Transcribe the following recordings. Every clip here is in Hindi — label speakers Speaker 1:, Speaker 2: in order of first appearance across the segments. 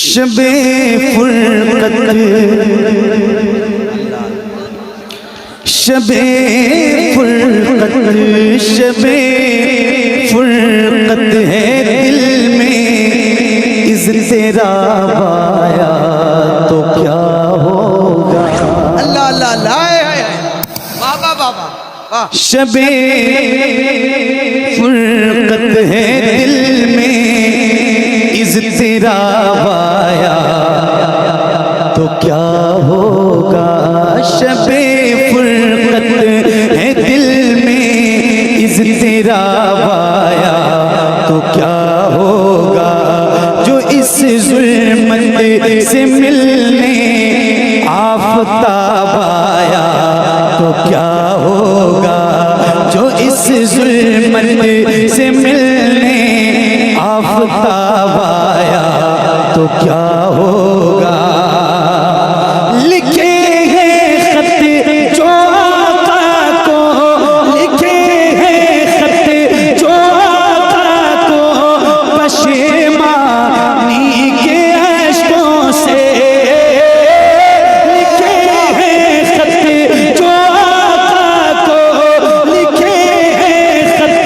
Speaker 1: शबे फुरकत शबे फुरकत शबे फुरकत है दिल में इज़्तिरा आया तो क्या होगा।
Speaker 2: अल्लाह अल्लाह अल्लाह बाबा बाबा
Speaker 1: शबे फुरकत है दिल में इज़्तिरा आया तो क्या होगा। शबे फुरकत है दिल में इज़्तिरा आया तो क्या होगा। जो इस ज़ुल्मत से मिलने आफ़ताब आया तो क्या होगा। जो इस ज़ुल्मत से मिलने आफ़ताब आया तो क्या होगा। लिखे हैं खत जो आका को लिखे हैं खत जो आका को पशेमानी के अश्कों से लिखे हैं खत जो आका को लिखे हैं खत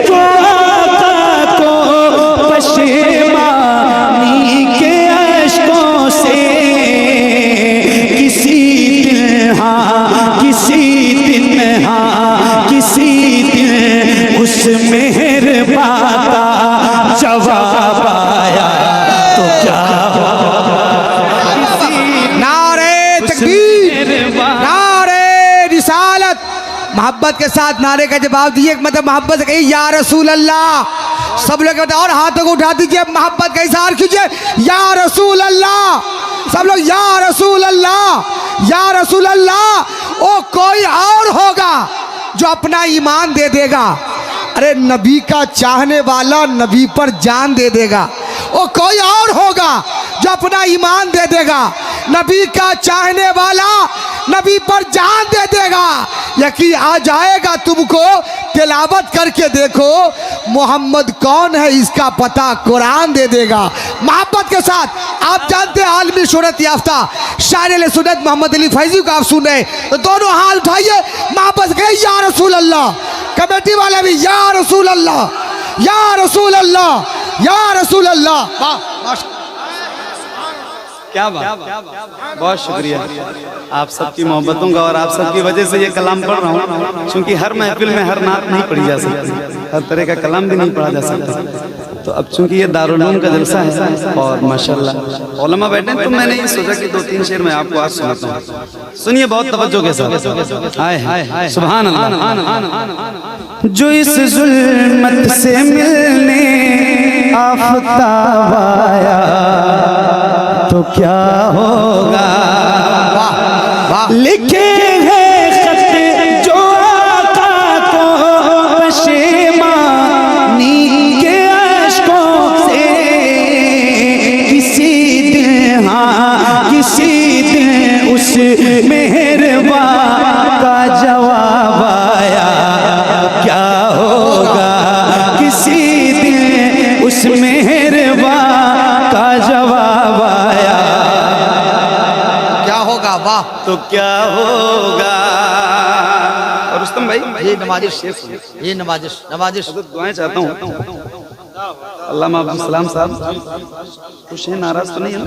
Speaker 1: जो आका को पशेमानी के अश्कों से। किसी दिन उस मेहरबा का जवाब आया तो क्या
Speaker 2: नारे तकबीर नारे रिसालत। मोहब्बत के साथ नारे का जवाब दिए। मतलब मोहब्बत से कही या रसूल अल्लाह। सब लोग बताओ और हाथों को उठा दीजिए, मोहब्बत का इज़हार कीजिए या रसूल अल्लाह। सब लोग या रसूल अल्लाह या रसूल अल्लाह। ओ कोई और होगा जो अपना ईमान दे देगा। अरे नबी का चाहने वाला नबी पर जान दे देगा। ओ कोई और होगा जो अपना ईमान दे देगा। नबी का चाहने वाला नबी पर जान दे देगा। यकीन आ जाएगा तुमको, तिलावत करके देखो मोहम्मद कौन है इसका पता कुरान दे देगा। मोहब्बत के साथ आप जानते हैं आलमी शोहरत याफ्ता शायर सुन्नत मोहम्मद अली फैजी को आप सुन रहे हैं तो दोनों हाथ उठाइए, मोहब्बत से कहिए या रसूल अल्लाह। कमेटी वाले भी या रसूल अल्लाह या रसूल अल्लाह या रसूल अल्लाह।
Speaker 1: क्या बात, बहुत शुक्रिया आप सबकी मोहब्बतों का और आप सबकी वजह से ये कलाम पढ़ रहा हूँ। क्योंकि हर महफिल में हर नात नहीं पढ़ी जा सकती, हर तरह का कलाम भी नहीं पढ़ा जा सकता। तो अब चूंकि ये दारुल उलूम का जलसा है और माशाल्लाह उलमा बैठे तो मैंने ये सोचा कि 2-3 शेर मैं आपको आज सुनाता हूँ। सुनिए बहुत तवज्जो के साथ। हाय हाय सुभान अल्लाह। जो इस ज़ुल्मत से मिलने आफ़ताब आया तो क्या होगा। लिखे हैं खत जो आका को पशेमानी के अश्कों से। किसी दिन उस मेहरबा का जवाब आया क्या होगा। किसी दिन उस मेहरबा का जवाब आया क्या होगा। वाह तो क्या होगा। और रुस्तम भाई
Speaker 2: ये नवाजिश ये नवाजिश
Speaker 1: दुआएं चाहता हूँ। अल्लामा अब्दुल सलाम साहब खुश हैं, नाराज तो नहीं है?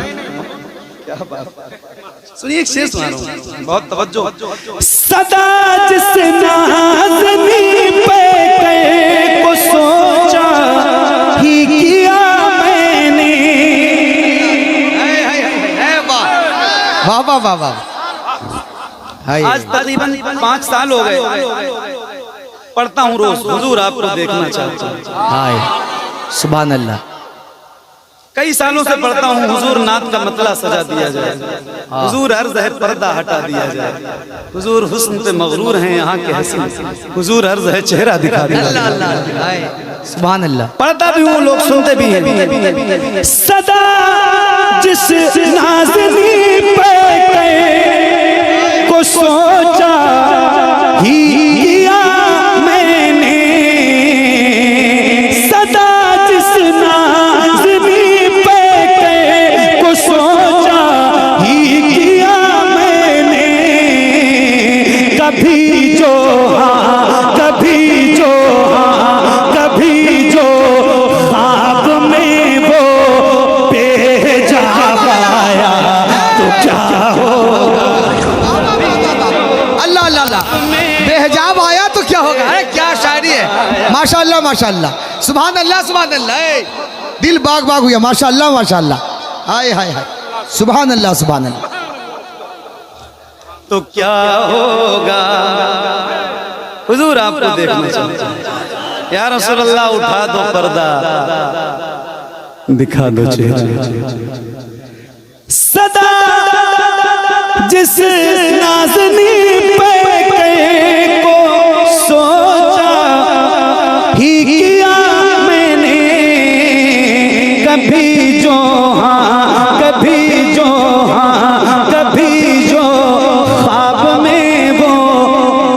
Speaker 1: क्या बात। सुनिए एक शेर सुना रहा हूँ, बहुत तवज्जो। सदा जिस नाज़नी पे को सोचा ही किया मैंने।
Speaker 2: वाह वाह वाह वाह।
Speaker 1: आज तकरीबन 5 साल हो गए पढ़ता हूँ रोज हुजूर आपको देखना चाहता हूँ।
Speaker 2: हाय सुभान अल्लाह।
Speaker 1: कई सालों से पढ़ता हूँ हुजूर नात का मतला सजा दिया जाए, हुजूर अर्ज है पर्दा हटा दिया जाए, हुजूर हुस्न पे मगरूर हैं यहाँ के हसीन, हुजूर अर्ज है चेहरा दिखा दिया जाए।
Speaker 2: सुभान अल्लाह।
Speaker 1: पढ़ता भी हूँ लोग सुनते भी हैं। सदा जिस नाज़नी पे को सोचा ही किया मैंने। सदा जिस नाज़नी पे को
Speaker 2: माशाल्लाह। बेहिजाब आया तो क्या होगा? अरे क्या शायरी है, माशाल्लाह माशाल्लाह, सुभान अल्लाह सुभान अल्लाह। दिल बाग बाग हुआ, माशाल्लाह माशाल्लाह। हाय हाय हाय, सुभान अल्लाह सुभान अल्लाह।
Speaker 1: तो क्या होगा हुजूर आपको देखना चाहता हूं। या रसूल अल्लाह उठा दो पर्दा, दिखा दो चेहरा। सदा जिस नाज़नी पे को सोचा ही किया मैंने, कभी जो हाँ कभी जो हाँ कभी जो ख्वाब में वो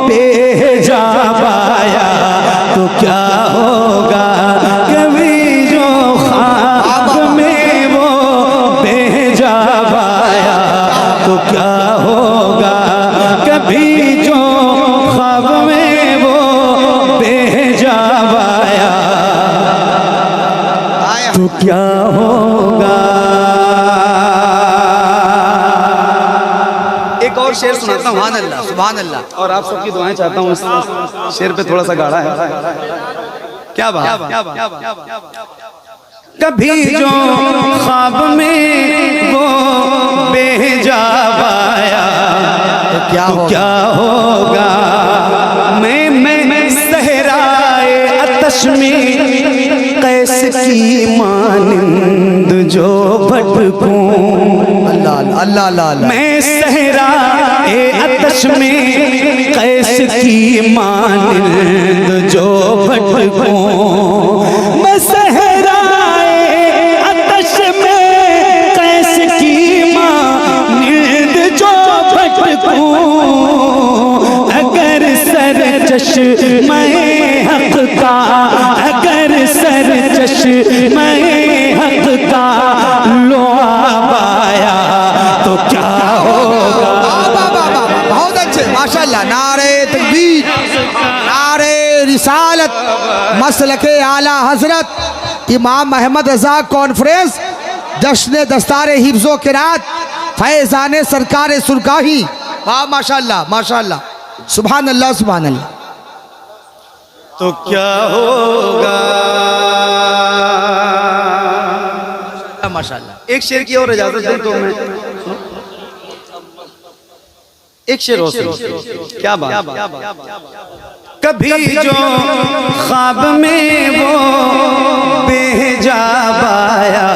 Speaker 1: बेहिजाब आया तो क्या होगा, कभी जो ख्वाब में वो बेहिजाब आया तो क्या होगा, कभी जो ख्वाब में वो बेहिजाब आया तो क्या होगा। एक और शेर सुनाता हूँ,
Speaker 2: सुभान अल्लाह सुभान अल्लाह।
Speaker 1: और आप सबकी दुआएं चाहता हूँ। इस शेर पे थोड़ा सा गाढ़ा है। क्या बात। कभी जो ख्वाब में वो बेहिजाब आया तो क्या होगा, मैं सहराए अतश में कैस की मानिंद जो भटकूं।
Speaker 2: अल्लाह अल्लाह अल्लाह।
Speaker 1: मैं सहराए अतश में कैस की मानिंद जो भटकूं। मैं सहराए अतश में कैस की मानिंद जो भटकूं। अगर सरचश मैं हक का, अगर सरचश मैं हक का लुआब आया तो क्या होगा।
Speaker 2: बहुत अच्छे माशाल्लाह। नारे तकबीर, नारे रिसालत, मसलके आला हजरत इमाम अहमद रजा कॉन्फ्रेंस, जश्न दस्तार हिफ्ज़ो क़िरात, फैज़ान सरकार सुरकाही। वाह माशाल्लाह माशाल्लाह, सुभान अल्लाह सुभान अल्लाह।
Speaker 1: तो क्या होगा
Speaker 2: माशाल्लाह।
Speaker 1: एक शेर की और इजाजत दें तो मैं एक शेर और सुनो। क्या बात। कभी जो ख्वाब में वो बेहिजाब आया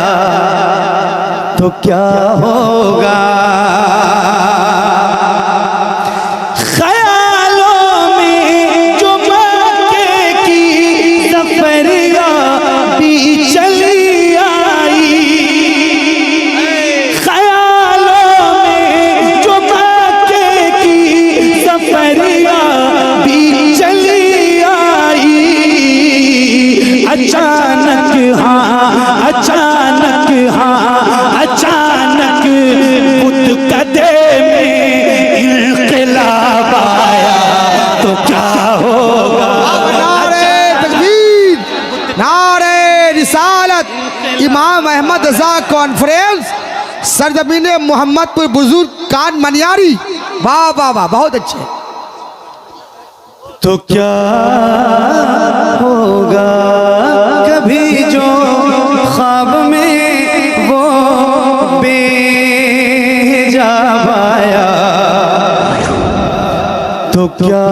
Speaker 1: तो क्या होगा, ख्यालों में जो मक्के की सफरिया भी चली आई। ख्यालों में जो मक्के की सफरिया भी चली आई। अचानक हाँ अचानक हाँ अचानक मुतकदे में इनक़िलाब आया तो क्या होगा।
Speaker 2: नारे तकबीर, नारे रिसालत, इमाम अहमद रजा कॉन्फ्रेंस, सरजमीन मोहम्मदपुर बुजुर्ग कान मनियारी। वाह वाह वाह, बहुत अच्छे।
Speaker 1: तो क्या होगा, कभी जो ख्वाब में वो बेहिजाब आया तो क्या